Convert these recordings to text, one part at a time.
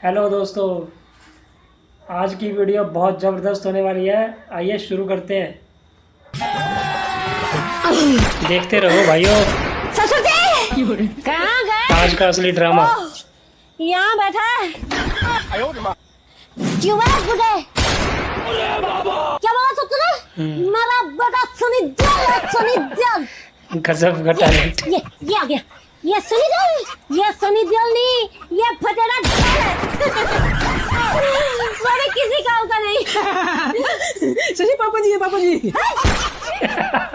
Hello दोस्तों, आज की वीडियो बहुत ज़बरदस्त होने वाली है। आइए शुरू करते हैं। देखते रहो भाइयों। ससुर जी कहाँ गए? आज का असली ड्रामा। यहाँ बैठा है। क्यों है बुढ़े? क्या बोला ससुर? मेरा बेटा सुनी दियल गजब का टैलेंट। ये आ गया। ये सुनी दियल नहीं, ये फटेरा ढोल है। मेरे किसी काम का नहीं। सही पापा जी है पापा जी।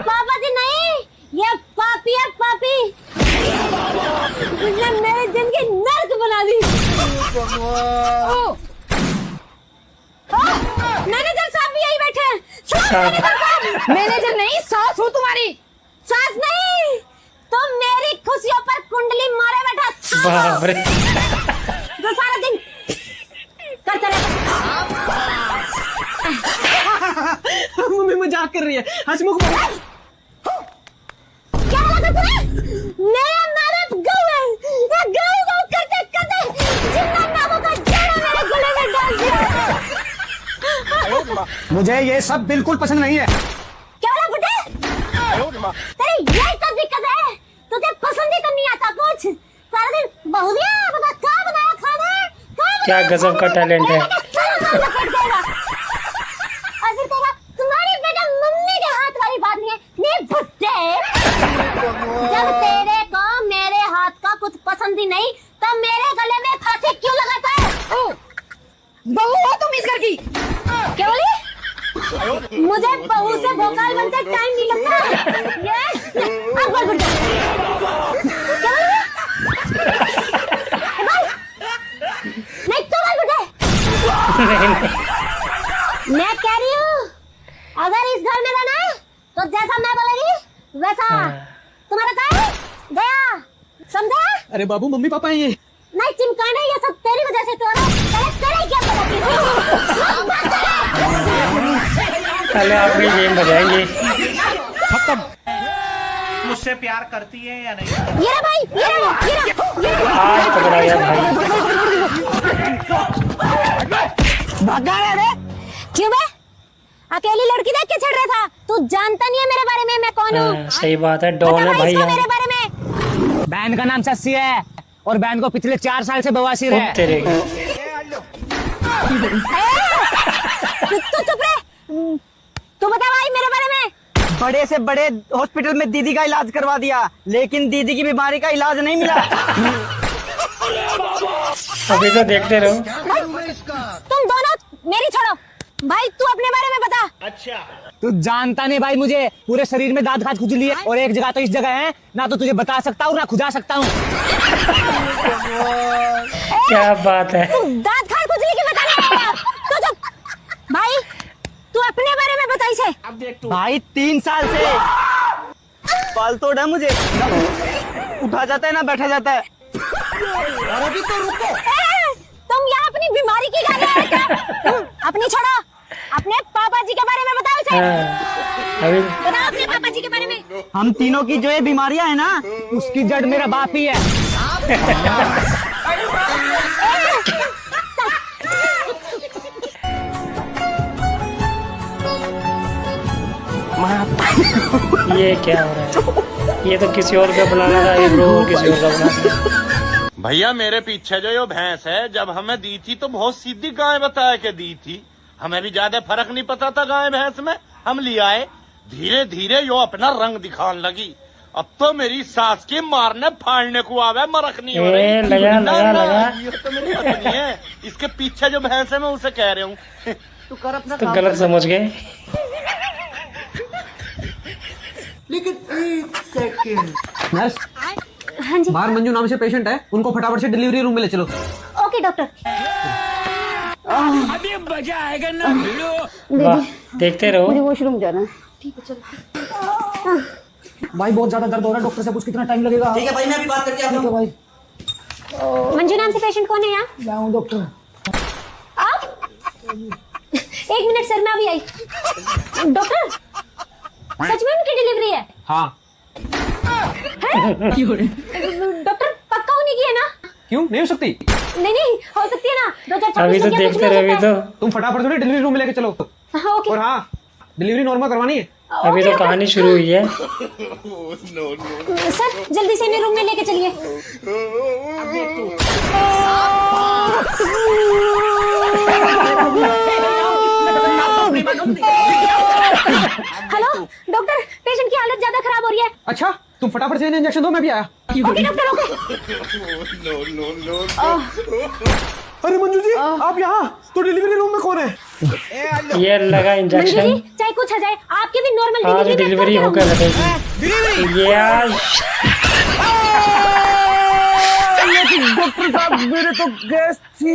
पापा जी नहीं, ये पापी है पापी। इसने मेरी जिंदगी नर्क बना दी। मैनेजर साहब भी यही बैठे हैं। मैनेजर नहीं, सास हूँ तुम्हारी। सास नहीं, तुम मेरी खुशियों पर कुंडली मारे बैठा। बाप रे। जो सारा दिन करता रहता। मम्मी मजाक कर रही है। हंसमुख क्या लगा तुम्हें? मेरे गऊ है। ये गऊ करते करते जिंदा नामों का जड़ा मेरे गले में डाल दिया। मुझे ये सब बिल्कुल पसंद नहीं है। क्या बोला बुड्ढे? तेरी यही तो दिक्कत है, तुझे पसंद ही तो नहीं आता कुछ। सारा दिन बहुलिया बता क्या बनाया खाना, क्या गजब का टैलेंट है। और फिर कहेगा तुम्हारी बेटा मम्मी के हाथ वाली बात नहीं है। नहीं बुड्ढे, जब तेरे को मेरे हाथ का कुछ पसंद ही नहीं तो मेरे गले में फांसी क्यों लगाता है? बहू हो तुम इस घर की। क्या बोली? मुझे बहू से भोकाल बनते टाइम नहीं लगता। ये अब बोल बुड्ढे। क्या बोली? नहीं तो बोल बुड्ढे। मैं कह रही हूँ अगर इस घर में रहना तो जैसा मैं बोलेगी वैसा। तुम्हारा काम गया, समझा? अरे बाबू मम्मी पापा है ये। नहीं चिमकाना, ये सब तेरी वजह से तो रहा। तेरे क्या पता? पहले आप भी गेम बजाएंगे। मुझसे प्यार करती है या नहीं? ये रहा भाई, ये रहा। आज पकड़ाया भाई। भागा रे। क्यों बे? अकेली लड़की देख के छड़ रहा था। तू जानता नहीं है मेरे बारे में मैं कौन हूँ। सही बात है, डॉन है भाई। मेरे बारे में बहन का नाम सस्सी है और बहन को पिछले 4 साल से बवासीर है। तेरे तू चुप रहे। तू बता भाई मेरे बारे में। बड़े से बड़े हॉस्पिटल में दीदी का इलाज करवा दिया, लेकिन दीदी की बीमारी का इलाज नहीं मिला। अभी तो देखते रहो। तुम दोनों मेरी छोड़ो। भाई तू अपने बारे में बता। तू जानता नहीं भाई, मुझे पूरे शरीर में दांत खाज खुजली है और एक जगह तो इस जगह है ना, तो तुझे बता सकता हूँ ना खुजा सकता हूँ। क्या बात है। तू दांत खान खुजली की बताने आया। तू चुप। भाई तू अपने बारे में बताई से। भाई 3 साल से पाल तोड़ है मुझे, उठा जाता है ना बैठा जाता है। अभी तो रुको। तुम यहाँ अपनी बीमारी की गाली है क्या? अपनी छोड़ो, अपने पापा जी के बारे में बताओ इसे। अभी बताओ अपने पापा जी के बारे में। हम तीनों की जो ये बीमारियां है ना, उसकी जड़ मेरा बाप ही है। ये क्या हो रहा है? ये तो किसी और का बनाना था, ये ब्रो किसी और का बनाना। भैया मेरे पीछे जो ये भैंस है, जब हमें दी थी तो बहुत सीधी गाय बताया के दी थी। हमें भी ज्यादा फर्क नहीं पता था गाय भैंस में। हम ले आए, धीरे धीरे यो अपना रंग दिखाने लगी। अब तो मेरी सास की मारने फाड़ने को आवे, मरक नहीं हो रही। लगा ना, लगा ना, लगा। ये तो मेरी पत्नी है। इसके पीछे जो भैंस है मैं उसे कह रहा हूँ तू कर अपना तो काम। गलत समझ गए। नर्स, हाँ जी। बाहर मंजू नाम से पेशेंट है, उनको फटाफट से डिलीवरी रूम में ले चलो। Okay doctor. वाह, देखते रहो। वॉशरूम जाना है। ठीक है चलो। भाई बहुत ज्यादा दर्द हो रहा है, डॉक्टर से पूछ कितना टाइम लगेगा। ठीक है भाई, मैं अभी बात करके आता हूँ। भाई मंजू नाम से पेशेंट कौन है यहाँ? मैं हूँ डॉक्टर। आप 1 मिनट सर, मैं अभी आई। डॉक्टर सच में उनकी डिलीवरी है? हाँ। डॉक्टर पक्का होने की है ना? क्यों नहीं हो सकती? नहीं नहीं हो सकती है ना, 2026 अभी तो में क्या कुछ देखते नहीं रहे, हो अभी तो तुम फटाफट थोड़ी डिलीवरी रूम में लेके चलो। सकता। ओके और हाँ, डिलीवरी नॉर्मल करवानी है। अभी तो कहानी शुरू हुई है। सर जल्दी से इन्हें रूम में लेके चलिए। हेलो डॉक्टर, पेशेंट की हालत ज्यादा खराब हो रही है। अच्छा, तुम फटाफट से इन्हें इंजेक्शन दो, मैं भी आया। Okay doctor okay. अरे मंजू जी, आप यहाँ? तो डिलीवरी रूम में कौन है? ये लगा मंजू इंजेक्शन। जी चाहे कुछ आ जाए, आपकी भी नॉर्मल आज डिलीवरी होकर हटेगी। ये आज डॉक्टर साहब, मेरे तो गैस थी।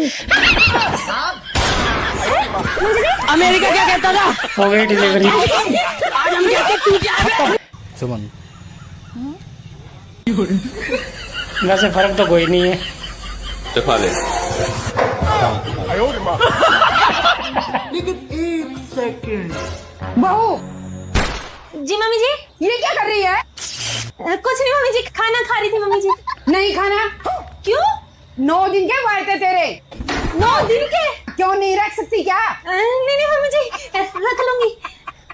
अमेरिका क्या कहता था? हो गई डिलीवरी। आज हम कहते तू क्या? सुमन, वैसे फर्क तो कोई नहीं है। दिखा ले। बहू, जी मम्मी जी। ये क्या कर रही है? कुछ नहीं मम्मी जी, खाना खा रही थी मम्मी जी। नहीं खाना। क्यों? 9 दिन के हुए थे तेरे। 9 दिन के? क्यों नहीं रख सकती क्या? नहीं नहीं मम्मी जी, रख लूंगी।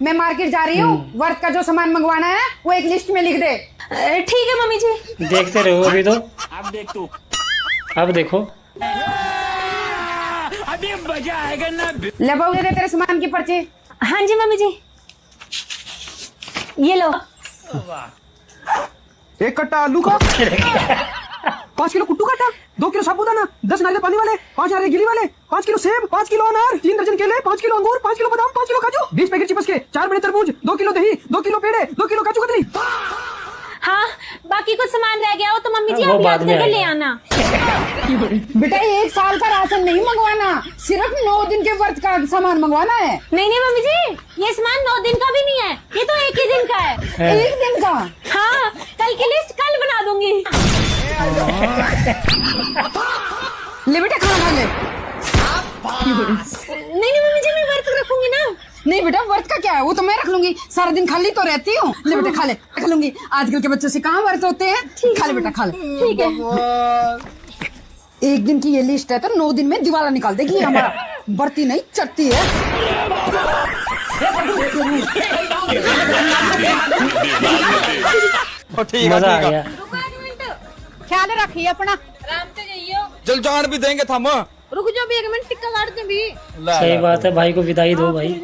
मैं मार्केट जा रही हूँ, वर्क का जो सामान मंगवाना है वो एक लिस्ट में लिख दे। ठीक है मम्मी जी। देखते रहो अभी तो। अब देखो। ले बहू, दे दे तेरे सामान की पर्ची। हाँ जी मम्मी जी, ये लो। एक कट्टा आलू का, 5 किलो कुट्टू काटा, 2 किलो साबूदाना, 10 नारियल पानी वाले, 5 नारियल गिली वाले, 5 किलो सेब, 5 किलो अनार, 3 दर्जन केले, 5 किलो अंगूर, 5 किलो बादाम, 5 किलो काजू, 20 पैकेट चिप्स के, 4 बड़े तरबूज, 2 किलो दही, 2 किलो पेड़े, 2 किलो काजू कतली। हाँ बाकी कुछ सामान रह गया हो तो मम्मी जी वो आप याद बाद में करके ले आएगा। आना। बेटा 1 साल का राशन नहीं मंगवाना, सिर्फ 9 दिन के वर्त का सामान मंगवाना है। नहीं नहीं मम्मी जी, ये सामान 9 दिन का भी नहीं है, ये तो 1 ही दिन का है। 1 दिन का? हाँ, कल की लिस्ट कल बना दूंगी। ले बेटा खाना खा ले। नहीं नहीं मम्मी जी, मैं वर्त रखूंगी ना। नहीं बेटा, वर्त का क्या है, वो तो मैं रख लूंगी, सारा दिन खाली तो रहती हूँ। ले बेटा खा ले, रख लूंगी। आजकल के बच्चों से कहाँ वर्त होते हैं। खा ले बेटा, खा ले। ठीक है। 1 दिन की ये लिस्ट है तो 9 दिन में दिवाला निकाल देगी ये हमारा। बढ़ती नहीं चढ़ती है। मजा आ गया। ख्याल रखिए अपना। जल जान भी देंगे थम। रुक जाओ भी 1 मिनट, टिक्का काट दे भी। सही बात है, भाई को विदाई दो भाई।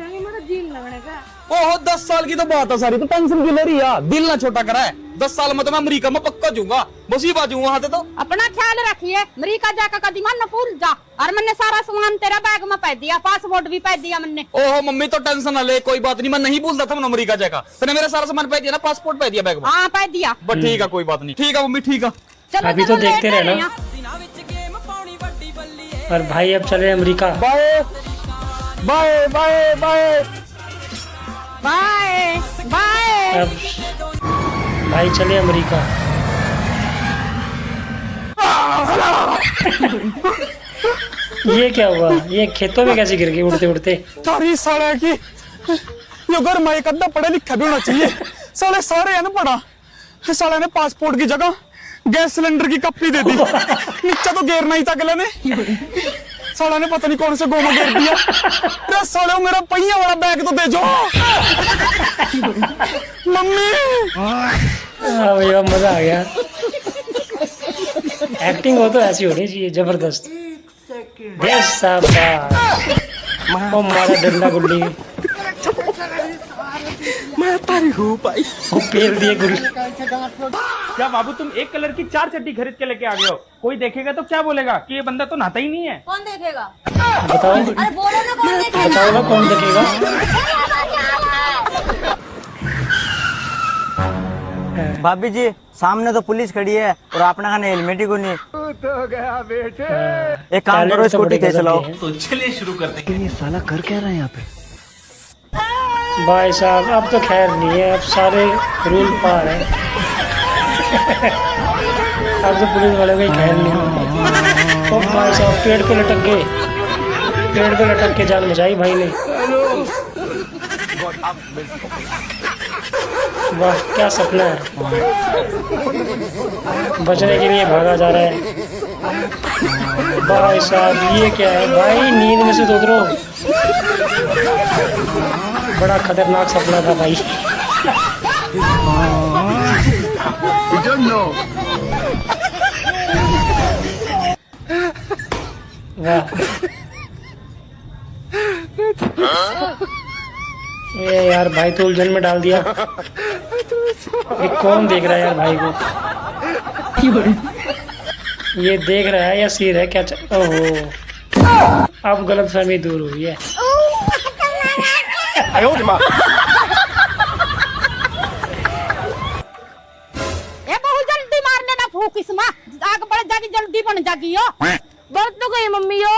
ओहो 10 साल की तो बात है सारी, तो टेंशन क्यों ले रही है? दिल ना छोटा करा है। 10 साल में तो मैं अमरीका में पक्का जाऊंगा, बसी बाजू वहां से तो। अपना ख्याल रखिए, अमरीका जाकर कदी मन न भूल जा। और मैंने सारा सामान तेरा बैग में पै दिया, पासपोर्ट भी पै दिया मैंने। ओहो मम्मी तो टेंशन ना ले, कोई बात नहीं, मैं नहीं भूलता था मैं अमरीका जाएगा। तूने मेरा सारा सामान पै दिया ना, पासपोर्ट पै दिया बैग में। हाँ पै दिया। बस ठीक है, कोई बात नहीं। ठीक है मम्मी, ठीक है। चलो अभी तो देखते रहना। और भाई अब चले America. Bye bye bye bye bye bye. अब भाई चले अमेरिका। ये क्या हुआ? ये खेतों में कैसे गिर गई उड़ते उड़ते? तारी साले की यो घर में एक अद्धा पढ़ा लिखा भी होना चाहिए। साले सारे अनपढ़ा। साले ने पासपोर्ट की जगह गैस सिलेंडर की कप्पी दे दी। नीचे तो गिरना ही था अगले ने। साला ने पता नहीं कौन से गोमा गिर दिया। अरे साले मेरा पहिया वाला बैग तो दे जो मम्मी। हाँ भैया मजा आ गया। एक्टिंग हो तो ऐसी होनी चाहिए, जबरदस्त। बेस शाबाश। ओ मारा डंडा गुल्ली। मैं तारी हूँ भाई। वो पेल दिए गुल्ली। क्या बाबू तुम एक कलर की 4 चड्डी खरीद के लेके आ गए हो? कोई देखेगा तो क्या बोलेगा कि ये बंदा तो नहाता ही नहीं है। कौन देखेगा? बताओ अरे बोलो ना कौन देखेगा? बताओ ना कौन देखेगा? भाभी जी सामने तो पुलिस खड़ी है और आपने खाने हेलमेट ही को नहीं। एक काम करो, स्कूटी तेज चलाओ। तो चलिए शुरू करते हैं। ये साला कर क्या रहा है यहाँ पे? भाई साहब अब तो खैर नहीं है, अब सारे रूल पार है। अब तो पुलिस वाले को ही खैर नहीं है। ओ भाई साहब पेड़ पे लटक गए, पेड़ पे लटक के जान बचाई भाई ने। वाह क्या सपना है, बचने के लिए भागा जा रहा है। भाई साहब ये क्या है भाई, नींद में से तो उतरो। बड़ा खतरनाक सपना था भाई। वाह ये यार भाई तो उलझन में डाल दिया। ये कौन देख रहा है यार भाई को? ये देख रहा है या सिर है क्या? ओहो अब गलतफहमी दूर हुई है। ये बहुत जल्दी मारने ना फूक इसमें, आग बढ़ जागी जल्दी बन जागी यो। बढ़ तो गई मम्मी यो।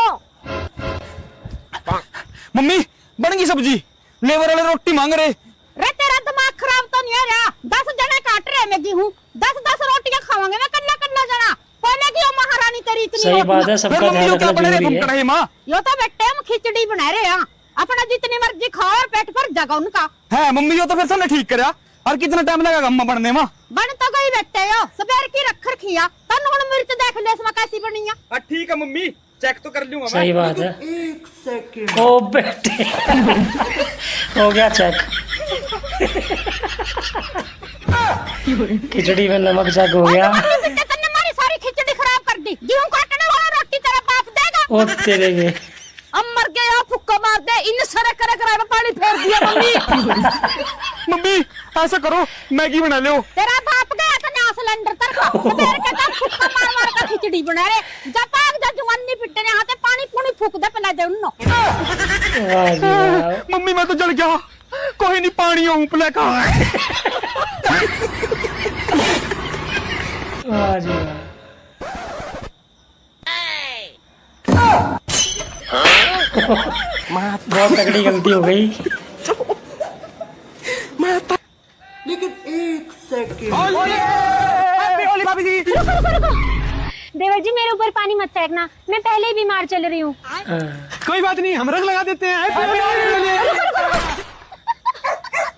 मम्मी बन गई सब्जी, लेबर वाले रोटी मांग रहे। रे तेरा दिमाग खराब तो नहीं है रे? 10 जने काट रहे मैं गेहूं, 10 रोटियां खावांगे मैं कल्ला कल्ला जना। पहले की महारानी तेरी इतनी सही बात है, सबका ध्यान रखना जरूरी है। माँ यो तो बेटे हम खिचड़ी बना रहे हैं, अपना जितनी मर्जी खाओ और पेट भर जाएगा उनका। है मम्मी, यो तो फिर सबने ठीक करा। और कितना टाइम लगेगा अम्मा बनने में? बन तो गई बेटे यो, सवेर की रख रखिया तन हुन मिर्च देख ले इसमें कैसी बनी है। ठीक है मम्मी, चेक तो कर लूंगा। सही बात है। ओ बेटे हो गया चेक। खिचड़ी में नमक चेक हो गया। तन्ने हमारी सारी खिचड़ी खराब कर दी। गेहूं काटने वाला रोटी तेरा बाप देगा। ओ तेरे के अब मर गया फुक्का मार दे, इन सारे करे कराए में पानी फेर दिया मम्मी। मम्मी ऐसा करो, मैगी बना लो। तेरा बाप गया था ना सिलेंडर तर सवेर के तक फुक्का मार मार का खिचड़ी बना रहे। जब पाक जा जवानी पिटने यहाँ से पानी पूनी फूक दे पिला दे उन्नो। वाह जी वाह। मम्मी मैं तो जल गया, कोई नहीं पानी ऊपले का। वाह जी वाह। बहुत तगड़ी गलती हो गई। देवर जी मेरे ऊपर पानी मत फेंकना, मैं पहले ही बीमार चल रही हूँ। कोई बात नहीं, हम रंग लगा देते हैं।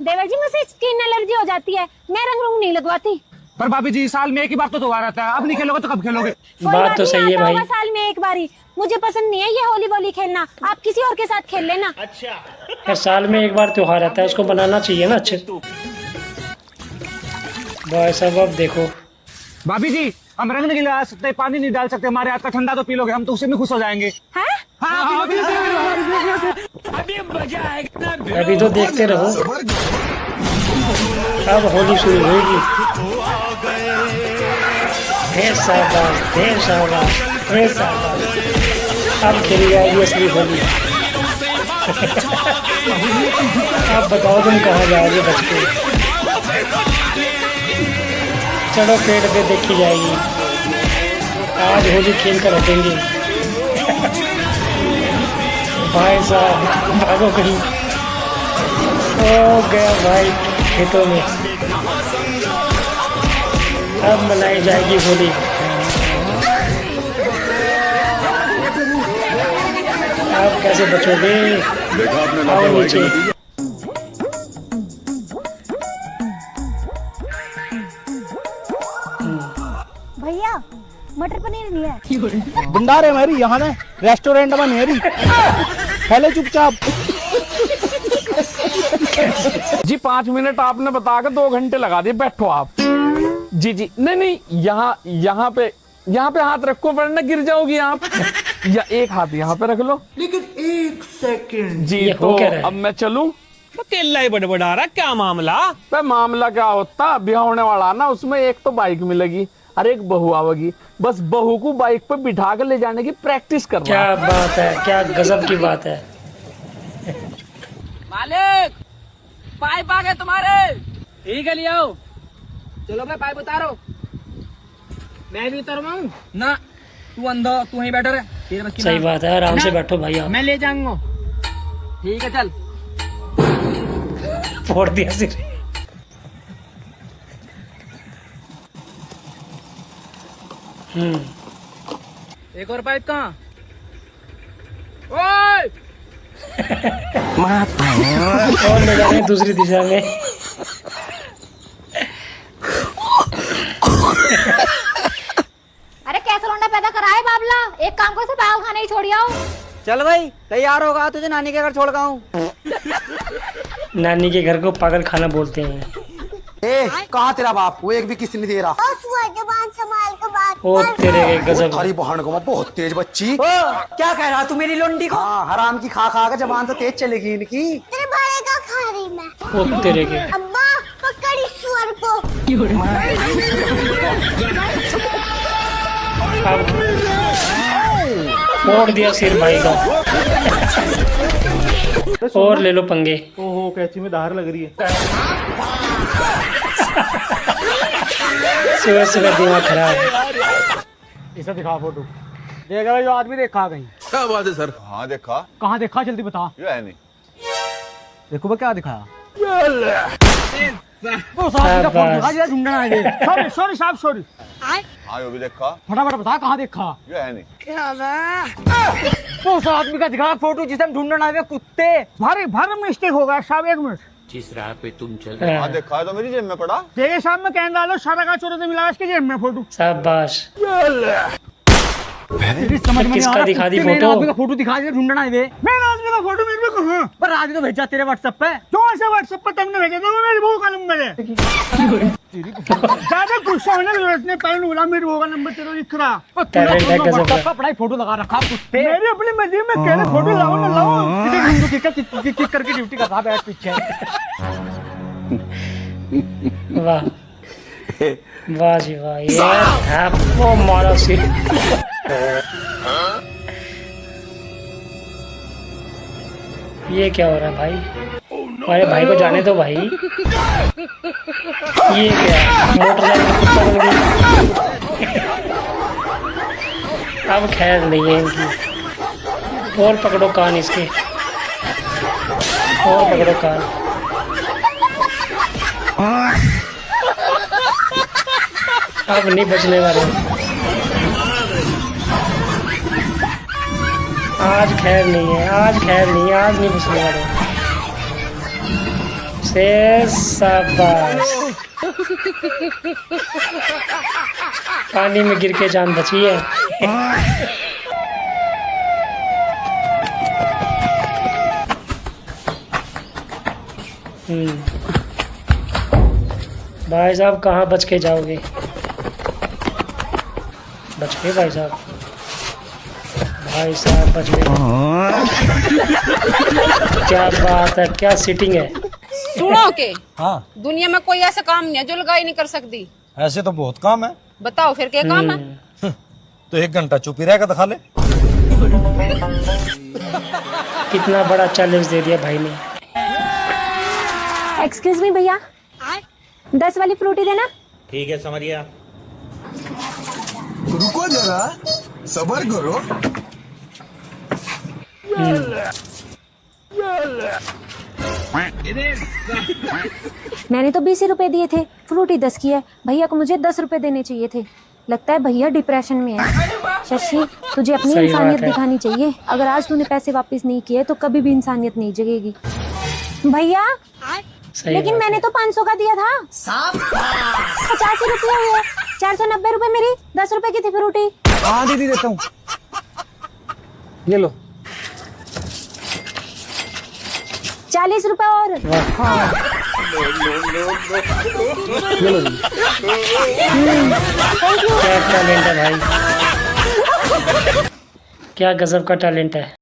देवर जी मुझसे स्किन एलर्जी हो जाती है, मैं रंग रूंग नहीं लगवाती। पर भाभी जी साल में एक ही बार तो त्योहार आता है, अब नहीं खेलोगे तो कब खेलोगे? बात तो सही है भाई। साल में एक बारी, मुझे पसंद नहीं है ये होली वोली खेलना, आप किसी और के साथ खेल लेना। हर साल में एक बार त्योहार आता है, उसको बनाना चाहिए ना अच्छे। भाई साहब अब देखो। भाभी जी हम रंग नहीं लगा सकते, पानी नहीं डाल सकते, हमारे हाथ का ठंडा तो पी लोगे, हम तो उससे भी खुश हो जाएंगे। अभी तो देखते रहो, अब होली शुरू होगी। ढेर शाबाश, ढेर शाबाश, ढेर शाबाश। अब खेली जाएगी असली होली। अब बताओ तुम कहाँ जाओगे बच के? चलो पेड़ पे देखी जाएगी, आज होली खेल कर हटेंगे। भाई साहब भागो कहीं। ओ गया भाई खेतों में। अब मनाई जाएगी होली। आप कैसे बचोगे? आओ नीचे। भैया मटर पनीर नहीं है। भंडार है मेरी यहाँ ना, रेस्टोरेंट में नहीं है। पहले चुपचाप। जी 5 मिनट आपने बता के 2 घंटे लगा दिए, बैठो आप। जी जी नहीं यहाँ पे हाथ रखो वरना गिर जाओगी आप। या एक हाथ यहाँ पे रख लो। लेकिन 1 सेकंड जी ये तो हो क्या रहा है? अब मैं चलूं? अकेला ही बड़बड़ा रहा, क्या मामला? मामला क्या होता, ब्याह होने वाला ना, उसमें एक तो बाइक मिलेगी और एक बहू आवेगी। बस बहू को बाइक पे बिठा कर ले जाने की प्रैक्टिस कर रहा। क्या बात है, क्या गजब की बात है। मालिक पाइप आ गए तुम्हारे। ठीक है लिया चलो भाई पाइप उतारो। मैं भी उतरवाऊं ना, तू अंधा तू वहीं बैठा रहे, तेरे बस की सही ना। बात है, आराम से बैठो भाई आप। मैं ले जाऊंगा। ठीक है चल। फोड़ दिया सिर। एक और पाइप कहाँ? ओए और ले जा रहे हैं दूसरी दिशा में। अरे कैसा लौंडा पैदा करा है बाबला, एक काम को से पागल खाने ही छोड़ आओ। चल भाई तैयार होगा, तुझे नानी के घर छोड़ का हूँ। नानी के घर को पागल खाना बोलते हैं। ए कहाँ तेरा बाप, वो एक भी किस्त नहीं दे रहा। जुबान संभाल के बात ओ तेरे के गजब। थारी बहन को बहुत तेज बच्ची। क्या कह रहा तू मेरी लोंडी को? हाँ, हराम की खा खा के जबान तो तेज चलेगी इनकी। तेरे बारे का खा रही मैं। ओ तेरे के। अम्मा पकड़ी सुअर को। अब फोड़ दिया सिर भाई का। और ले लो पंगे। ओहो कैची में धार लग रही है। सुबह सुबह दिमाग खराब। इसे दिखा फोटो। देख रहा जो आदमी देखा कहीं। क्या बात है सर? हाँ देखा। कहाँ देखा जल्दी बता। ये है नहीं। देखो क्या दिखाया। वो साहब का फोन दिखा, ढूंढना है। सॉरी सॉरी साहब सॉरी। हाँ ये भी देखा। फटाफट बता कहाँ देखा। ये है नहीं। वो उस आदमी का दिखा फोटो जिसे हम ढूंढना है। कुत्ते भारी भारी मिस्टेक होगा साहब, एक मिनट। जिस राह पे तुम चल रहे हो। हाँ देखा है तो मेरी जेब में पड़ा। तेरे साहब में कहने डालो सारा का चोरों से मिला इसके जेब में फोटो। शाबाश। समझ में किसका दिखा दी फोटो? आदमी का फोटो दिखा दिया, ढूंढना है। मेरे आदमी का फोटो मेरे को कहाँ? पर आदमी तो भेजा तेरे व्हाट्सएप पे। कौन से व्हाट्सएप पे तुमने भेजा? तो मेरी बहू का नंबर है। ज्यादा गुस्सा होने की जरूरत नहीं, पहले बोला मेरी बहू का नंबर तेरे लिख रहा। टैलेंट है गजब का। अपना फोटो लगा रखा कुत्ते। मेरी अपनी मर्जी में कह रहे फोटो लाओ ना लाओ। इसे ढूंढो किक करके ड्यूटी कर रहा बैठ पीछे। वाह वाह जी वाह। यार वो मारा सिर। ये क्या हो रहा है भाई? हमारे भाई को जाने दो भाई। ये क्या मोटरसाइकिल कुत्ता बन गई। अब खैर नहीं है इनकी। और पकड़ो कान इसके, और पकड़ो कान। अब नहीं बचने वाले। आज खैर नहीं है, आज खैर नहीं है, आज नहीं बचने वाले। से शाबाश। पानी में गिर के जान बची है। भाई साहब कहाँ बच के जाओगे? बच गए भाई साहब। भाई साहब बच गए। क्या बात है, क्या सीटिंग है। सुनो के हाँ दुनिया में कोई ऐसा काम नहीं है जो लगाई नहीं कर सकती। ऐसे तो बहुत काम है। बताओ फिर क्या काम है? तो 1 घंटा चुप ही रहेगा दिखा ले। कितना बड़ा चैलेंज दे दिया भाई ने। एक्सक्यूज मी भैया, 10 वाली फ्रूटी देना। ठीक है समरिया। रुको जरा सबर करो। मैंने तो 20 रुपए दिए थे, फ्रूटी 10 की है। भैया को मुझे 10 रुपए देने चाहिए थे। लगता है भैया डिप्रेशन में है। शशि तुझे अपनी सही इंसानियत बात है। दिखानी चाहिए। अगर आज तूने पैसे वापस नहीं किए तो कभी भी इंसानियत नहीं जगेगी। भैया सही लेकिन बात मैंने है। तो 500 का दिया था। 85 रुपये हुए, 490 रुपए मेरी 10 रुपए की थी फ्रूटी। हाँ दीदी देता हूँ, ये लो। 40 रुपए और। हाँ। ये लो दीदी। क्या टैलेंट है भाई, क्या गजब का टैलेंट है।